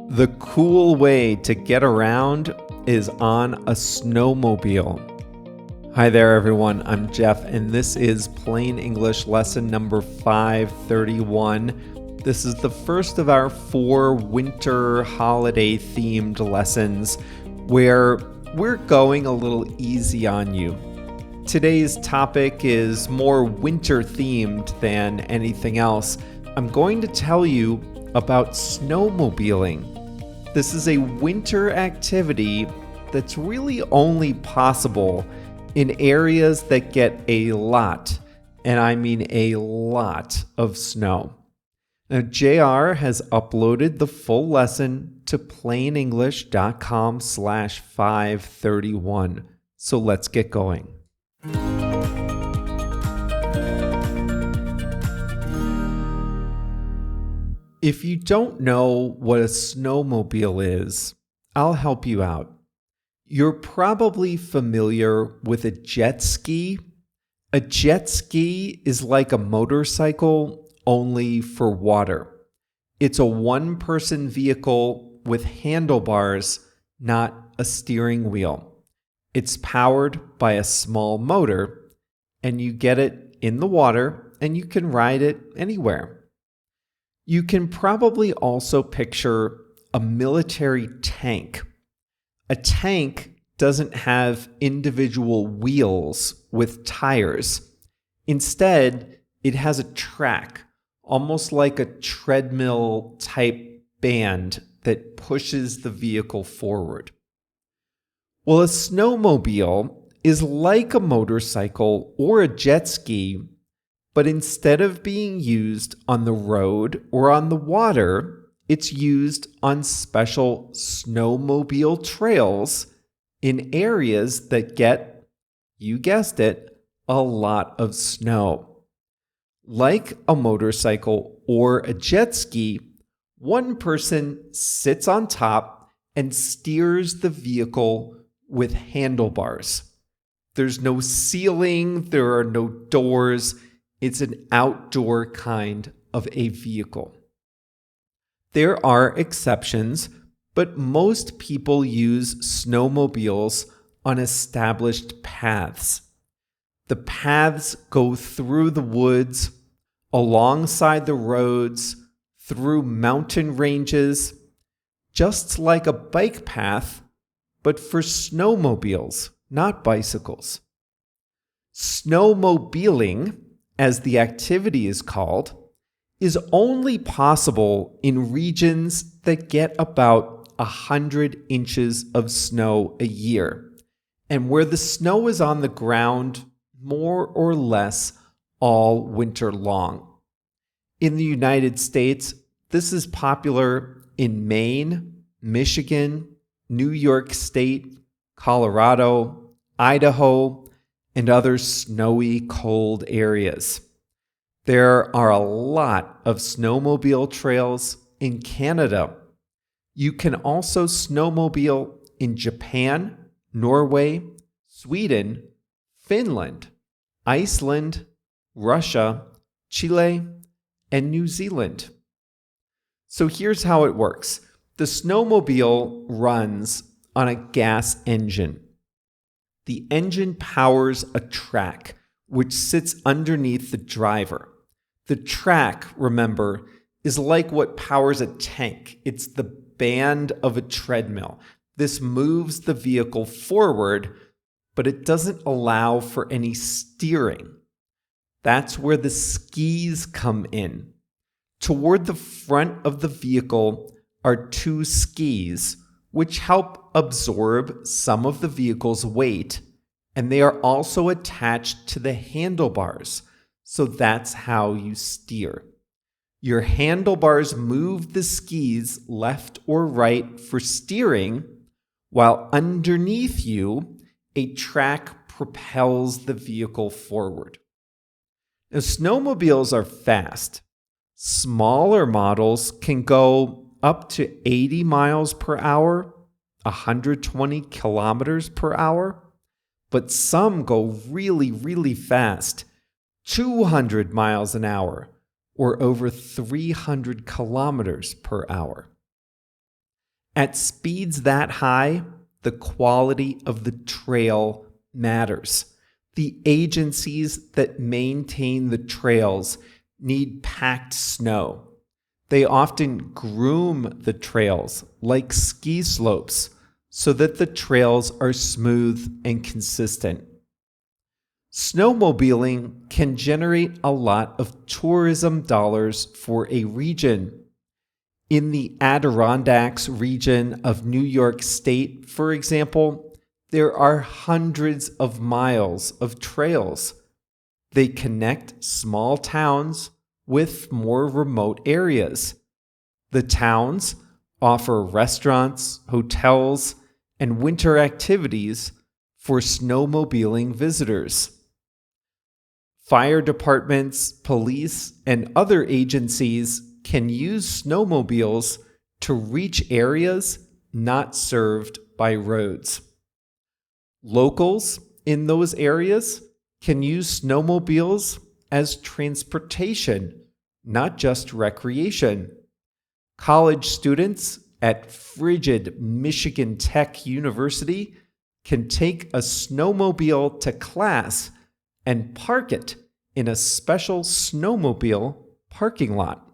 The cool way to get around is on a snowmobile. Hi there, everyone. I'm Jeff, and this is Plain English lesson number 531. This is the first of our 4 winter holiday themed lessons where we're going a little easy on you. Today's topic is more winter themed than anything else. I'm going to tell you about snowmobiling. This is a winter activity that's really only possible in areas that get a lot, and I mean a lot, of snow. Now, JR has uploaded the full lesson to plainenglish.com/531. So let's get going. If you don't know what a snowmobile is, I'll help you out. You're probably familiar with a jet ski. A jet ski is like a motorcycle, only for water. It's a one-person vehicle with handlebars, not a steering wheel. It's powered by a small motor, and you get it in the water, and you can ride it anywhere. You can probably also picture a military tank. A tank doesn't have individual wheels with tires. Instead, it has a track, almost like a treadmill type band that pushes the vehicle forward. Well, a snowmobile is like a motorcycle or a jet ski, but instead of being used on the road or on the water, it's used on special snowmobile trails in areas that get, you guessed it, a lot of snow. Like a motorcycle or a jet ski, one person sits on top and steers the vehicle with handlebars. There's no ceiling, there are no doors. It's an outdoor kind of a vehicle. There are exceptions, but most people use snowmobiles on established paths. The paths go through the woods, alongside the roads, through mountain ranges, just like a bike path, but for snowmobiles, not bicycles. Snowmobiling, as the activity is called, is only possible in regions that get about 100 inches of snow a year, and where the snow is on the ground more or less all winter long. In the United States, this is popular in Maine, Michigan, New York State, Colorado, Idaho, and other snowy, cold areas. There are a lot of snowmobile trails in Canada. You can also snowmobile in Japan, Norway, Sweden, Finland, Iceland, Russia, Chile, and New Zealand. So here's how it works. The snowmobile runs on a gas engine. The engine powers a track, which sits underneath the driver. The track, remember, is like what powers a tank. It's the band of a treadmill. This moves the vehicle forward, but it doesn't allow for any steering. That's where the skis come in. Toward the front of the vehicle are 2 skis, which help absorb some of the vehicle's weight, and they are also attached to the handlebars, so that's how you steer. Your handlebars move the skis left or right for steering, while underneath you, a track propels the vehicle forward. Now, snowmobiles are fast. Smaller models can go up to 80 miles per hour, 120 kilometers per hour, but some go really, really fast, 200 miles an hour, or over 300 kilometers per hour. At speeds that high, the quality of the trail matters. The agencies that maintain the trails need packed snow. They often groom the trails like ski slopes so that the trails are smooth and consistent. Snowmobiling can generate a lot of tourism dollars for a region. In the Adirondacks region of New York State, for example, there are hundreds of miles of trails. They connect small towns with more remote areas. The towns offer restaurants, hotels, and winter activities for snowmobiling visitors. Fire departments, police, and other agencies can use snowmobiles to reach areas not served by roads. Locals in those areas can use snowmobiles as transportation, not just recreation. College students at frigid Michigan Tech University can take a snowmobile to class and park it in a special snowmobile parking lot.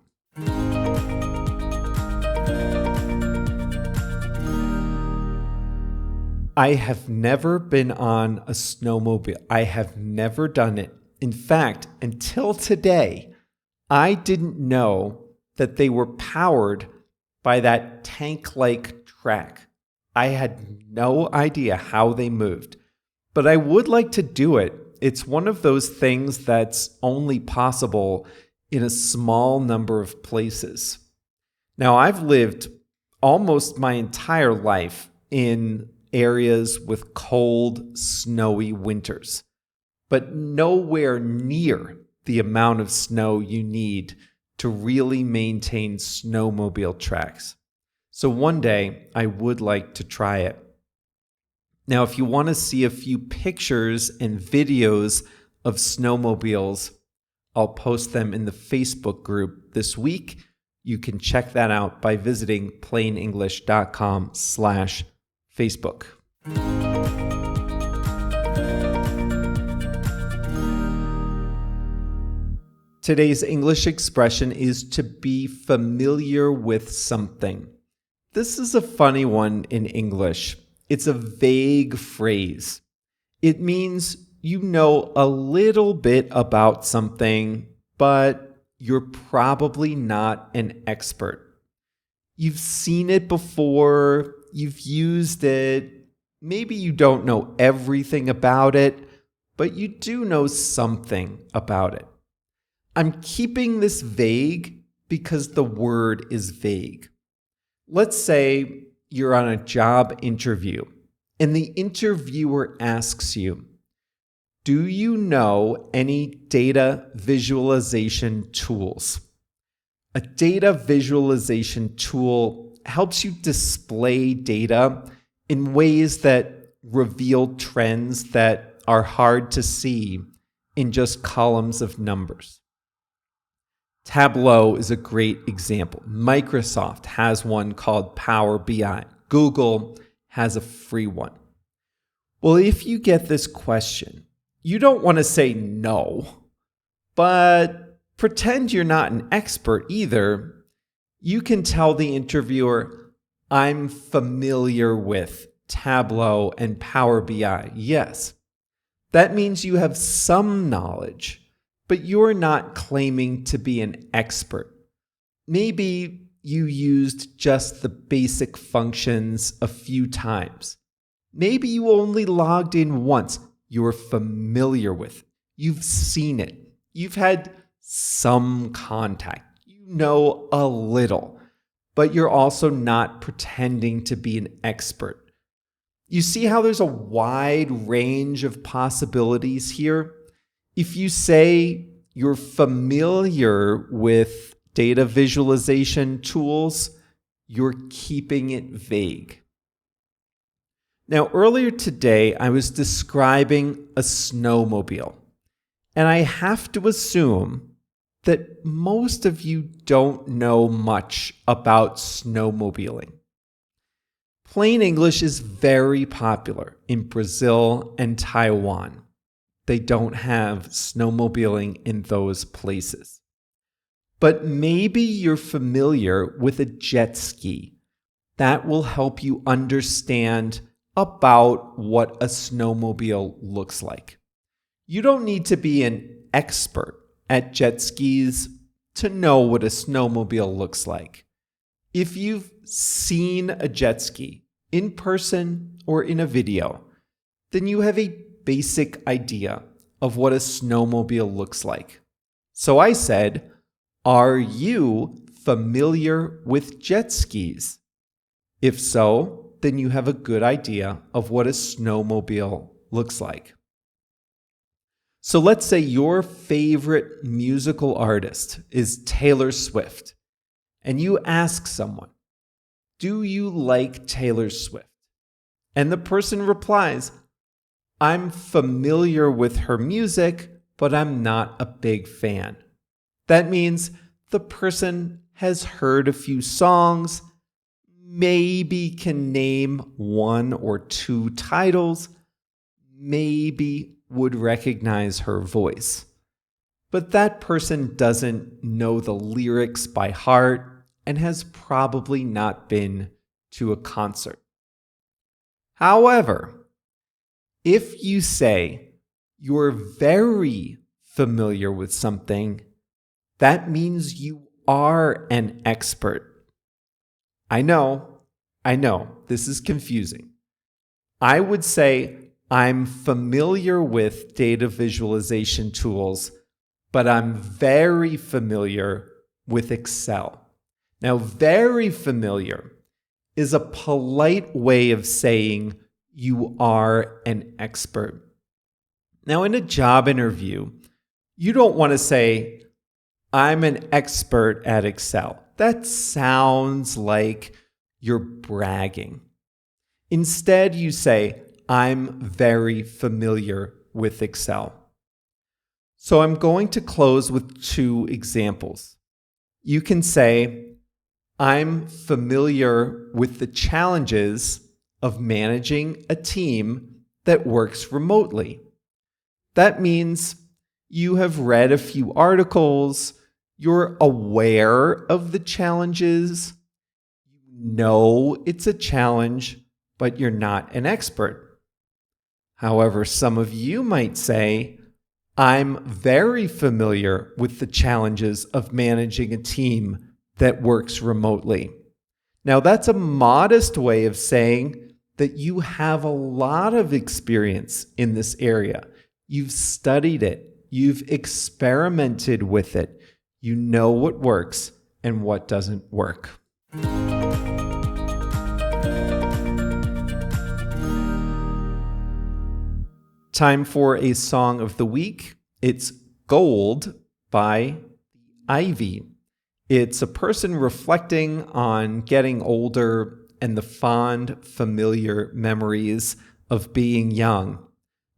I have never been on a snowmobile. I have never done it. In fact, until today, I didn't know that they were powered by that tank-like track. I had no idea how they moved, but I would like to do it. It's one of those things that's only possible in a small number of places. Now, I've lived almost my entire life in areas with cold, snowy winters, but nowhere near the amount of snow you need to really maintain snowmobile tracks. So one day, I would like to try it. Now, if you want to see a few pictures and videos of snowmobiles, I'll post them in the Facebook group this week. You can check that out by visiting plainenglish.com/Facebook. Today's English expression is to be familiar with something. This is a funny one in English. It's a vague phrase. It means you know a little bit about something, but you're probably not an expert. You've seen it before, you've used it, maybe you don't know everything about it, but you do know something about it. I'm keeping this vague because the word is vague. Let's say you're on a job interview and the interviewer asks you, do you know any data visualization tools? A data visualization tool helps you display data in ways that reveal trends that are hard to see in just columns of numbers. Tableau is a great example. Microsoft has one called Power BI. Google has a free one. Well, if you get this question, you don't want to say no, but pretend you're not an expert either. You can tell the interviewer, I'm familiar with Tableau and Power BI. Yes, that means you have some knowledge, but you're not claiming to be an expert. Maybe you used just the basic functions a few times. Maybe you only logged in once. You're familiar with it. You've seen it. You've had some contact. You know a little, but you're also not pretending to be an expert. You see how there's a wide range of possibilities here? If you say you're familiar with data visualization tools, you're keeping it vague. Now, earlier today, I was describing a snowmobile, and I have to assume that most of you don't know much about snowmobiling. Plain English is very popular in Brazil and Taiwan. They don't have snowmobiling in those places. But maybe you're familiar with a jet ski. That will help you understand about what a snowmobile looks like. You don't need to be an expert at jet skis to know what a snowmobile looks like. If you've seen a jet ski in person or in a video, then you have a basic idea of what a snowmobile looks like. So I said, are you familiar with jet skis? If so, then you have a good idea of what a snowmobile looks like. So let's say your favorite musical artist is Taylor Swift, and you ask someone, do you like Taylor Swift? And the person replies, I'm familiar with her music, but I'm not a big fan. That means the person has heard a few songs, maybe can name one or two titles, maybe would recognize her voice. But that person doesn't know the lyrics by heart and has probably not been to a concert. However, if you say you're very familiar with something, that means you are an expert. I know, this is confusing. I would say I'm familiar with data visualization tools, but I'm very familiar with Excel. Now, very familiar is a polite way of saying you are an expert. Now, in a job interview, you don't want to say, I'm an expert at Excel. That sounds like you're bragging. Instead, you say, I'm very familiar with Excel. So I'm going to close with two examples. You can say, I'm familiar with the challenges of managing a team that works remotely. That means you have read a few articles, you're aware of the challenges, you know it's a challenge, but you're not an expert. However, some of you might say, I'm very familiar with the challenges of managing a team that works remotely. Now, that's a modest way of saying that you have a lot of experience in this area. You've studied it. You've experimented with it. You know what works and what doesn't work. Time for a song of the week. It's Gold by Ivy. It's a person reflecting on getting older and the fond, familiar memories of being young.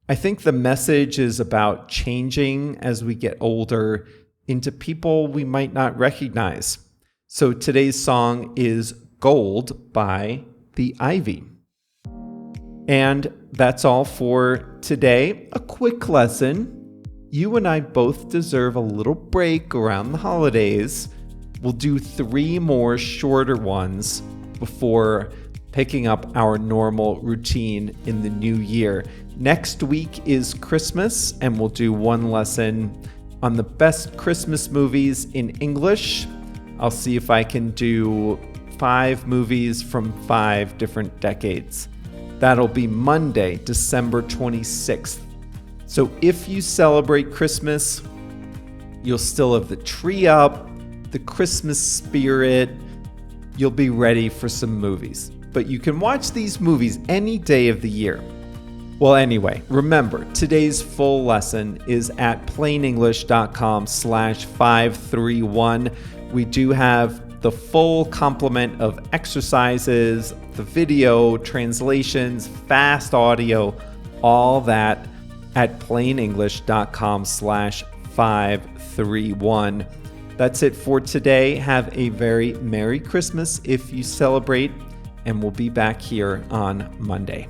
I think the message is about changing as we get older into people we might not recognize. So today's song is Gold by the Ivy. And that's all for today. A quick lesson. You and I both deserve a little break around the holidays. We'll do 3 more shorter ones before picking up our normal routine in the new year. Next week is Christmas, and we'll do 1 lesson on the best Christmas movies in English. I'll see if I can do 5 movies from 5 different decades. That'll be Monday, December 26th. So if you celebrate Christmas, you'll still have the tree up, the Christmas spirit. You'll be ready for some movies. But you can watch these movies any day of the year. Well, anyway, remember, today's full lesson is at plainenglish.com/531. We do have the full complement of exercises, the video, translations, fast audio, all that at plainenglish.com/531. That's it for today. Have a very Merry Christmas if you celebrate, and we'll be back here on Monday.